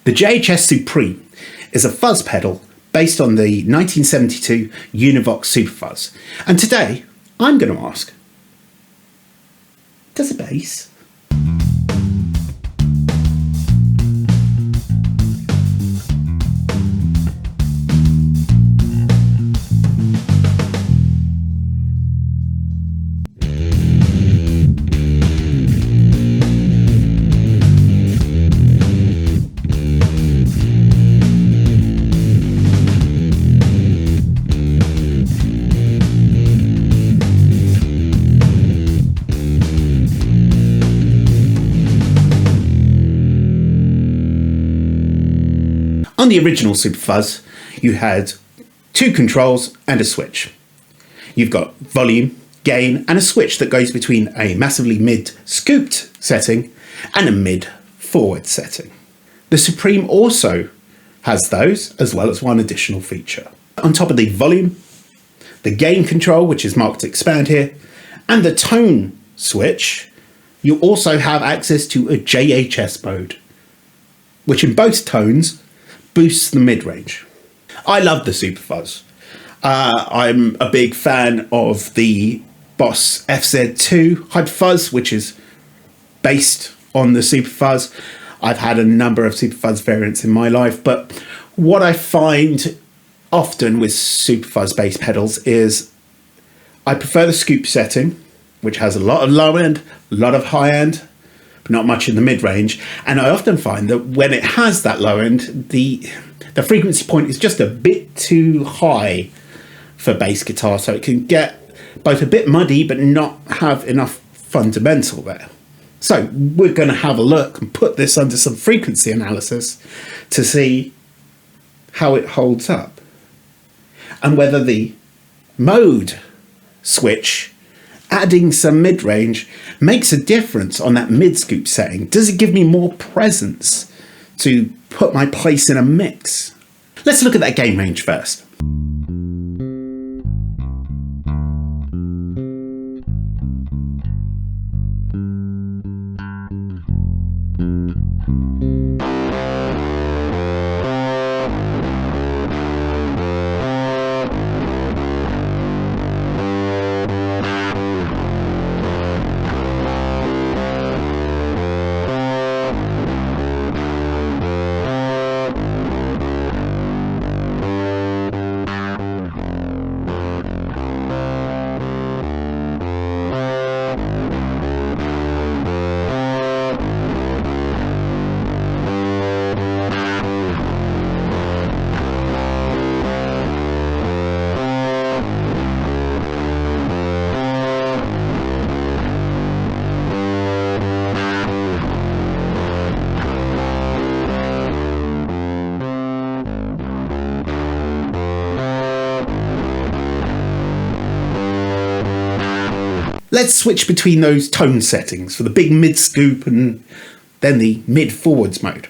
The JHS Supreme is a fuzz pedal based on the 1972 Univox Super Fuzz. And today, I'm going to ask, does a bass? On the original Super Fuzz, you had two controls and a switch. You've got volume, gain, and a switch that goes between a massively mid-scooped setting and a mid-forward setting. The Supreme also has those, as well as one additional feature. On top of the volume, the gain control, which is marked to expand here, and the tone switch, you also have access to a JHS mode, which in both tones boosts the mid-range. I love the Super Fuzz. I'm a big fan of the Boss FZ2 Hyper Fuzz, which is based on the Super Fuzz. I've had a number of Super Fuzz variants in my life, but what I find often with Super Fuzz bass pedals is I prefer the scoop setting, which has a lot of low end, a lot of high end, not much in the mid-range, and I often find that when it has that low end, the frequency point is just a bit too high for bass guitar, so it can get both a bit muddy but not have enough fundamental there. So we're going to have a look and put this under some frequency analysis to see how it holds up and whether the mode switch adding some mid-range makes a difference on that mid-scoop setting. Does it give me more presence to put my place in a mix? Let's look at that gain range first. Let's switch between those tone settings for the big mid-scoop and then the mid-forwards mode.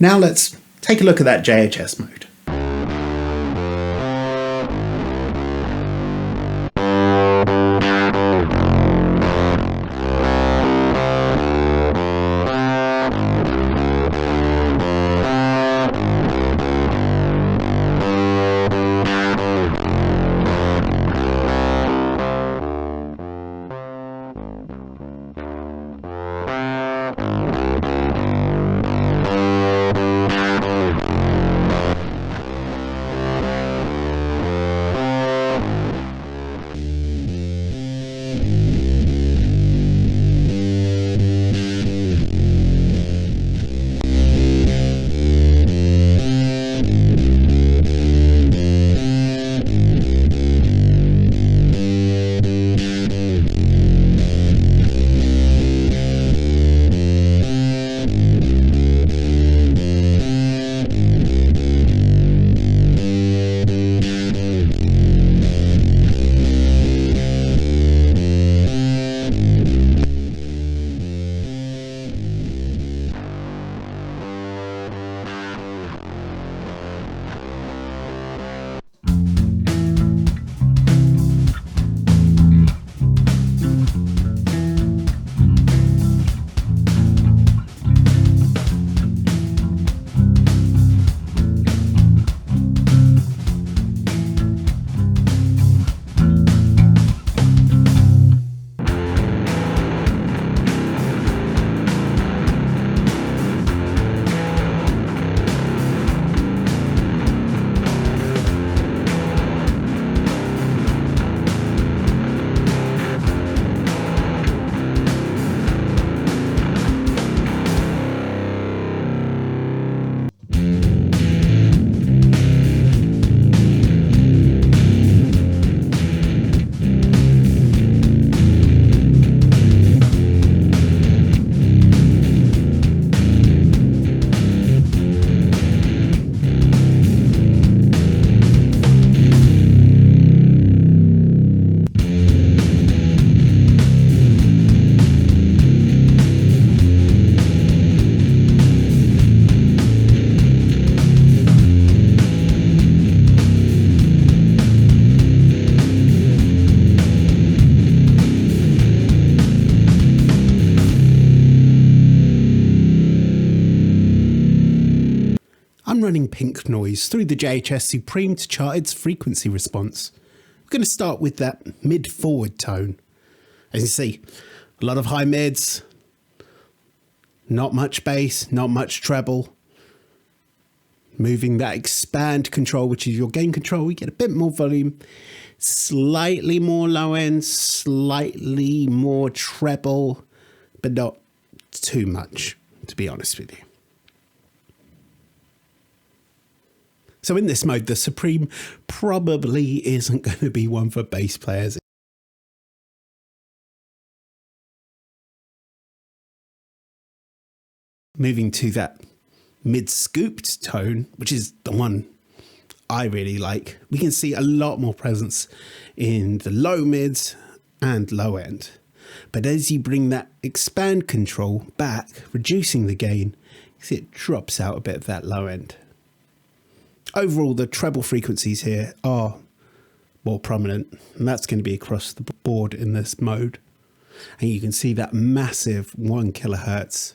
Now let's take a look at that JHS mode. I'm running pink noise through the JHS Supreme to chart its frequency response. We're going to start with that mid-forward tone. As you see, a lot of high mids, not much bass, not much treble. Moving that expand control, which is your gain control, we get a bit more volume, slightly more low end, slightly more treble, but not too much, to be honest with you. So in this mode, the Supreme probably isn't going to be one for bass players. Moving to that mid-scooped tone, which is the one I really like, we can see a lot more presence in the low mids and low end. But as you bring that expand control back, reducing the gain, you see it drops out a bit of that low end. Overall, the treble frequencies here are more prominent, and that's going to be across the board in this mode. And you can see that massive 1 kilohertz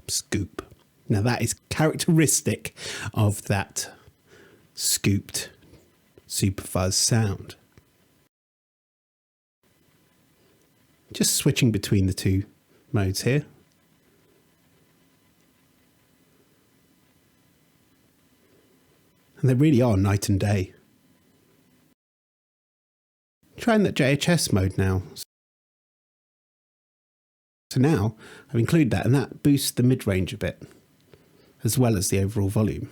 scoop. Now that is characteristic of that scooped super fuzz sound. Just switching between the two modes here. And they really are night and day. Trying that JHS mode now. So now I've included that, and that boosts the mid-range a bit, as well as the overall volume.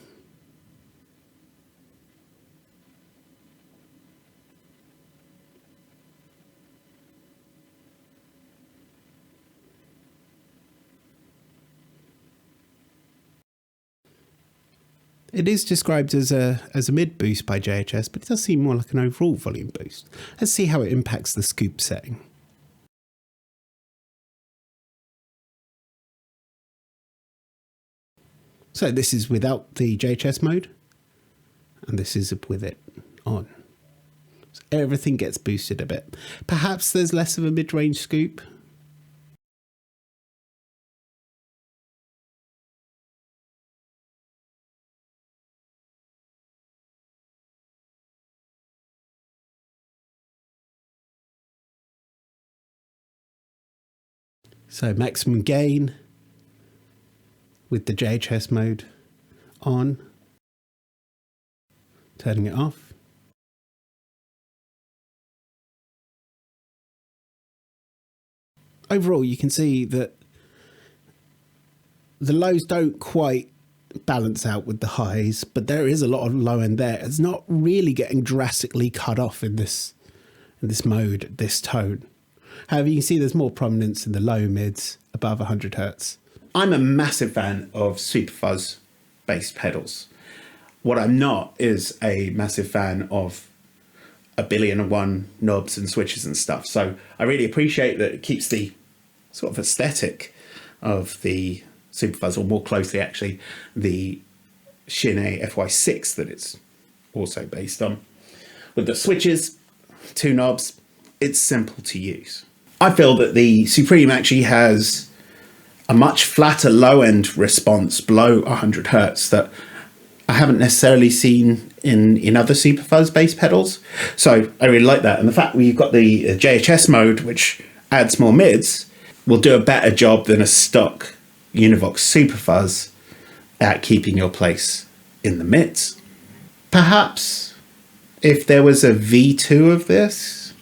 It is described as a mid boost by JHS, but it does seem more like an overall volume boost. Let's see how it impacts the scoop setting. So this is without the JHS mode, and this is with it on. So everything gets boosted a bit. Perhaps there's less of a mid-range scoop. So maximum gain with the JHS mode on, turning it off. Overall, you can see that the lows don't quite balance out with the highs, but there is a lot of low end there. It's not really getting drastically cut off in this mode, this tone. However, you can see there's more prominence in the low mids above 100 Hertz. I'm a massive fan of super fuzz based pedals. What I'm not is a massive fan of 1,000,000,001 knobs and switches and stuff. So I really appreciate that it keeps the sort of aesthetic of the super fuzz, or more closely actually the Shin FY6 that it's also based on. With the switches, 2 knobs, it's simple to use. I feel that the Supreme actually has a much flatter low end response below 100 Hertz that I haven't necessarily seen in other super fuzz based pedals. So I really like that. And the fact we've got the JHS mode, which adds more mids, will do a better job than a stock Univox super fuzz at keeping your place in the mids. Perhaps if there was a V2 of this,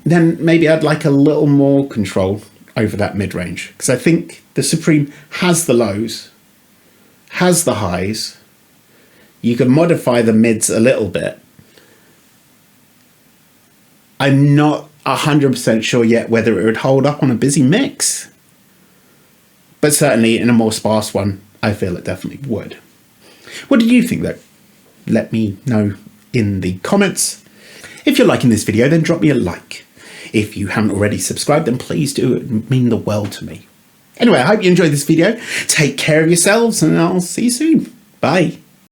then maybe I'd like a little more control over that mid-range, because I think the Supreme has the lows, has the highs. You can modify the mids a little bit. I'm not 100% sure yet whether it would hold up on a busy mix, but certainly in a more sparse one, I feel it definitely would. What did you think though? Let me know in the comments. If you're liking this video, then drop me a like. If you haven't already subscribed, then please do. It would mean the world to me. Anyway, I hope you enjoyed this video. Take care of yourselves, and I'll see you soon. Bye.